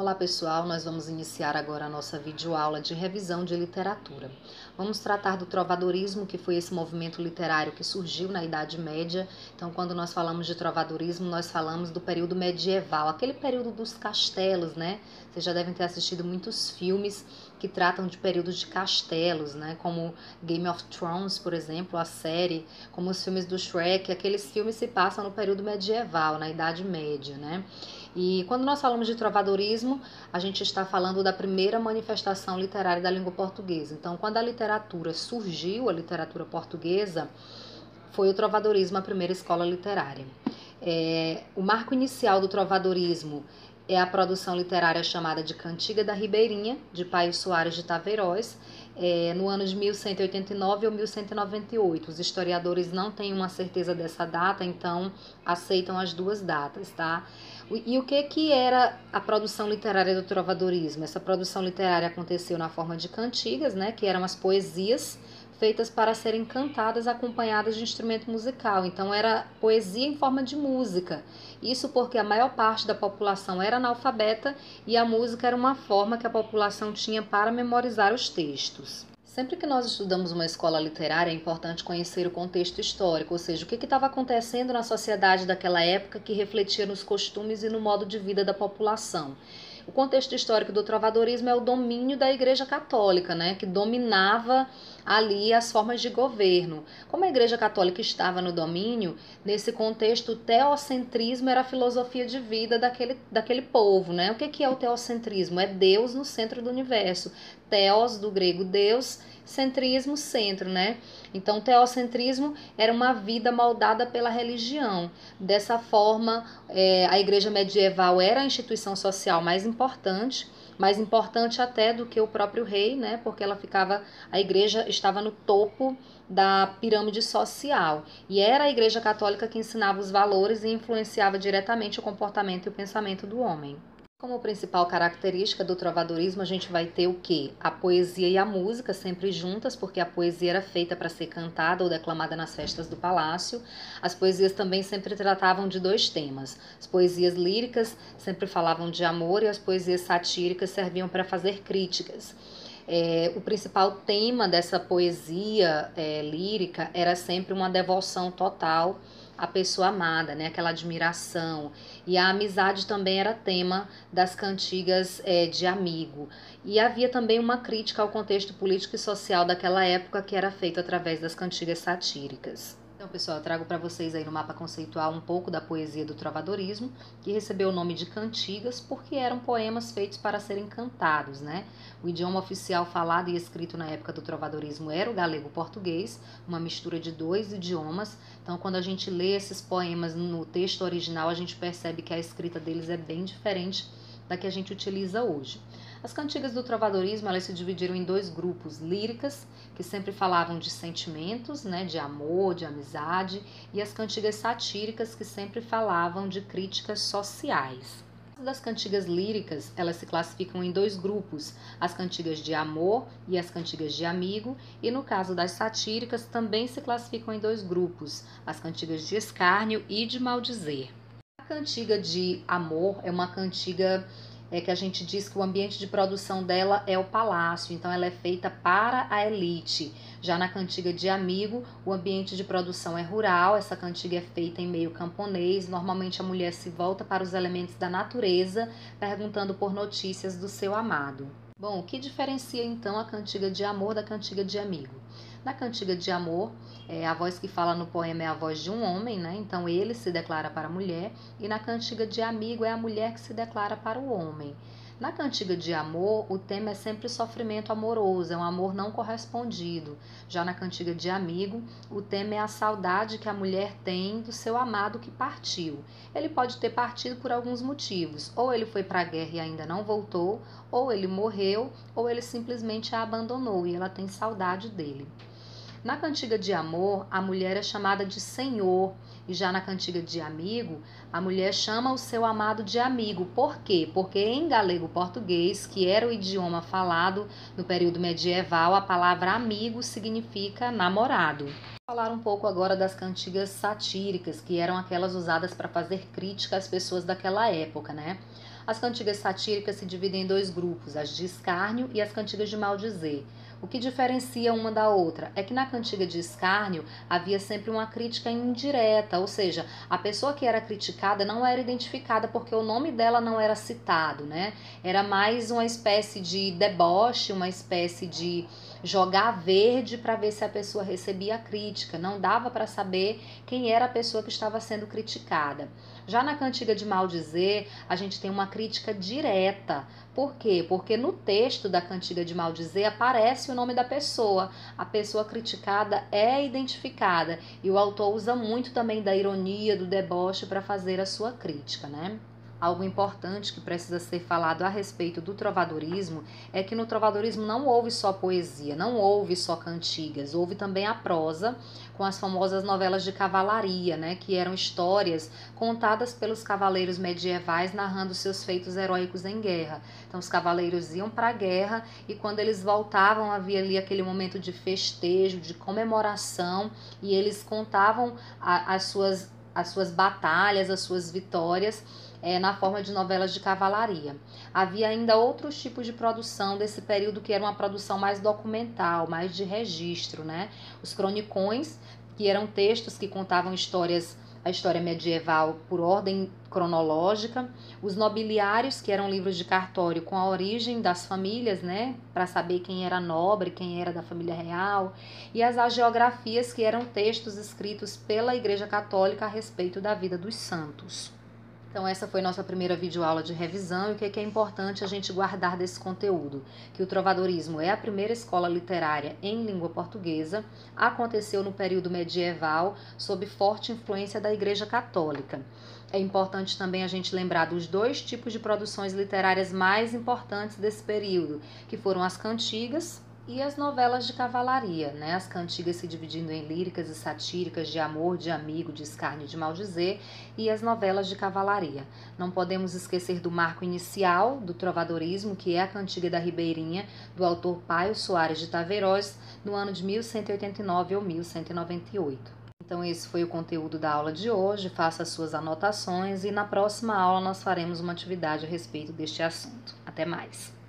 Olá pessoal, nós vamos iniciar agora a nossa videoaula de revisão de literatura. Vamos tratar do trovadorismo, que foi esse movimento literário que surgiu na Idade Média. Então, quando nós falamos de trovadorismo, nós falamos do período medieval, aquele período dos castelos, né? Vocês já devem ter assistido muitos filmes que tratam de períodos de castelos, né? Como Game of Thrones, por exemplo, a série, como os filmes do Shrek. Aqueles filmes se passam no período medieval, na Idade Média, né? E quando nós falamos de trovadorismo, a gente está falando da primeira manifestação literária da língua portuguesa. Então, quando a literatura surgiu, a literatura portuguesa, foi o trovadorismo a primeira escola literária. O marco inicial do trovadorismo é a produção literária chamada de Cantiga da Ribeirinha, de Paio Soares de Taveiroz, no ano de 1189 ou 1198. Os historiadores não têm uma certeza dessa data, então aceitam as duas datas, tá? E o que era a produção literária do trovadorismo? Essa produção literária aconteceu na forma de cantigas, né, que eram as poesias feitas para serem cantadas acompanhadas de instrumento musical. Então era poesia em forma de música. Isso porque a maior parte da população era analfabeta e a música era uma forma que a população tinha para memorizar os textos. Sempre que nós estudamos uma escola literária, é importante conhecer o contexto histórico, ou seja, o que estava acontecendo na sociedade daquela época que refletia nos costumes e no modo de vida da população. O contexto histórico do trovadorismo é o domínio da Igreja Católica, né, que dominava ali as formas de governo. Como a Igreja Católica estava no domínio, nesse contexto o teocentrismo era a filosofia de vida daquele povo, né? O que é o teocentrismo? É Deus no centro do universo. Theos, do grego Deus, centrismo, centro, né? Então, o teocentrismo era uma vida moldada pela religião. Dessa forma, a igreja medieval era a instituição social mais importante até do que o próprio rei, né? Porque a igreja estava no topo da pirâmide social. E era a Igreja Católica que ensinava os valores e influenciava diretamente o comportamento e o pensamento do homem. Como principal característica do trovadorismo, a gente vai ter o quê? A poesia e a música sempre juntas, porque a poesia era feita para ser cantada ou declamada nas festas do palácio. As poesias também sempre tratavam de dois temas. As poesias líricas sempre falavam de amor e as poesias satíricas serviam para fazer críticas. O principal tema dessa poesia lírica era sempre uma devoção total à pessoa amada, né? Aquela admiração. E a amizade também era tema das cantigas de amigo. E havia também uma crítica ao contexto político e social daquela época que era feito através das cantigas satíricas. Então, pessoal, eu trago para vocês aí no mapa conceitual um pouco da poesia do trovadorismo, que recebeu o nome de cantigas porque eram poemas feitos para serem cantados, né? O idioma oficial falado e escrito na época do trovadorismo era o galego-português, uma mistura de dois idiomas. Então, quando a gente lê esses poemas no texto original, a gente percebe que a escrita deles é bem diferente da que a gente utiliza hoje. As cantigas do trovadorismo, elas se dividiram em dois grupos: líricas, que sempre falavam de sentimentos, né, de amor, de amizade, e as cantigas satíricas, que sempre falavam de críticas sociais. Das cantigas líricas, elas se classificam em dois grupos: as cantigas de amor e as cantigas de amigo, e no caso das satíricas também se classificam em dois grupos: as cantigas de escárnio e de maldizer. A cantiga de amor é uma cantiga que a gente diz que o ambiente de produção dela é o palácio, então ela é feita para a elite. Já na cantiga de amigo, o ambiente de produção é rural, essa cantiga é feita em meio camponês, normalmente a mulher se volta para os elementos da natureza, perguntando por notícias do seu amado. Bom, o que diferencia então a cantiga de amor da cantiga de amigo? Na cantiga de amor, a voz que fala no poema é a voz de um homem, né? Então ele se declara para a mulher, e na cantiga de amigo é a mulher que se declara para o homem. Na cantiga de amor, o tema é sempre sofrimento amoroso, é um amor não correspondido. Já na cantiga de amigo, o tema é a saudade que a mulher tem do seu amado que partiu. Ele pode ter partido por alguns motivos: ou ele foi para a guerra e ainda não voltou, ou ele morreu, ou ele simplesmente a abandonou e ela tem saudade dele. Na cantiga de amor, a mulher é chamada de senhor, e já na cantiga de amigo, a mulher chama o seu amado de amigo. Por quê? Porque em galego-português, que era o idioma falado no período medieval, a palavra amigo significa namorado. Vou falar um pouco agora das cantigas satíricas, que eram aquelas usadas para fazer crítica às pessoas daquela época, né? As cantigas satíricas se dividem em dois grupos, as de escárnio e as cantigas de maldizer. O que diferencia uma da outra é que na cantiga de escárnio havia sempre uma crítica indireta, ou seja, a pessoa que era criticada não era identificada porque o nome dela não era citado, né? Era mais uma espécie de deboche, uma espécie de jogar verde para ver se a pessoa recebia a crítica. Não dava para saber quem era a pessoa que estava sendo criticada. Já na cantiga de maldizer, a gente tem uma crítica direta. Por quê? Porque no texto da cantiga de maldizer aparece o nome da pessoa. A pessoa criticada é identificada. E o autor usa muito também da ironia, do deboche para fazer a sua crítica, né? Algo importante que precisa ser falado a respeito do trovadorismo é que no trovadorismo não houve só poesia, não houve só cantigas, houve também a prosa com as famosas novelas de cavalaria, né, que eram histórias contadas pelos cavaleiros medievais narrando seus feitos heróicos em guerra. Então os cavaleiros iam para a guerra e quando eles voltavam havia ali aquele momento de festejo, de comemoração e eles contavam as suas batalhas, as suas vitórias na forma de novelas de cavalaria. Havia ainda outros tipos de produção desse período que era uma produção mais documental, mais de registro, né? Os cronicões, que eram textos que contavam histórias, a história medieval por ordem cronológica, os nobiliários, que eram livros de cartório com a origem das famílias, né, para saber quem era nobre, quem era da família real, e as hagiografias, que eram textos escritos pela Igreja Católica a respeito da vida dos santos. Então essa foi nossa primeira videoaula de revisão e o que é importante a gente guardar desse conteúdo? Que o trovadorismo é a primeira escola literária em língua portuguesa, aconteceu no período medieval sob forte influência da Igreja Católica. É importante também a gente lembrar dos dois tipos de produções literárias mais importantes desse período, que foram as cantigas e as novelas de cavalaria, né? As cantigas se dividindo em líricas e satíricas, de amor, de amigo, de escárnio e de maldizer, e as novelas de cavalaria. Não podemos esquecer do marco inicial do trovadorismo, que é a Cantiga da Ribeirinha, do autor Paio Soares de Taveiroz, no ano de 1189 ou 1198. Então esse foi o conteúdo da aula de hoje, faça as suas anotações e na próxima aula nós faremos uma atividade a respeito deste assunto. Até mais!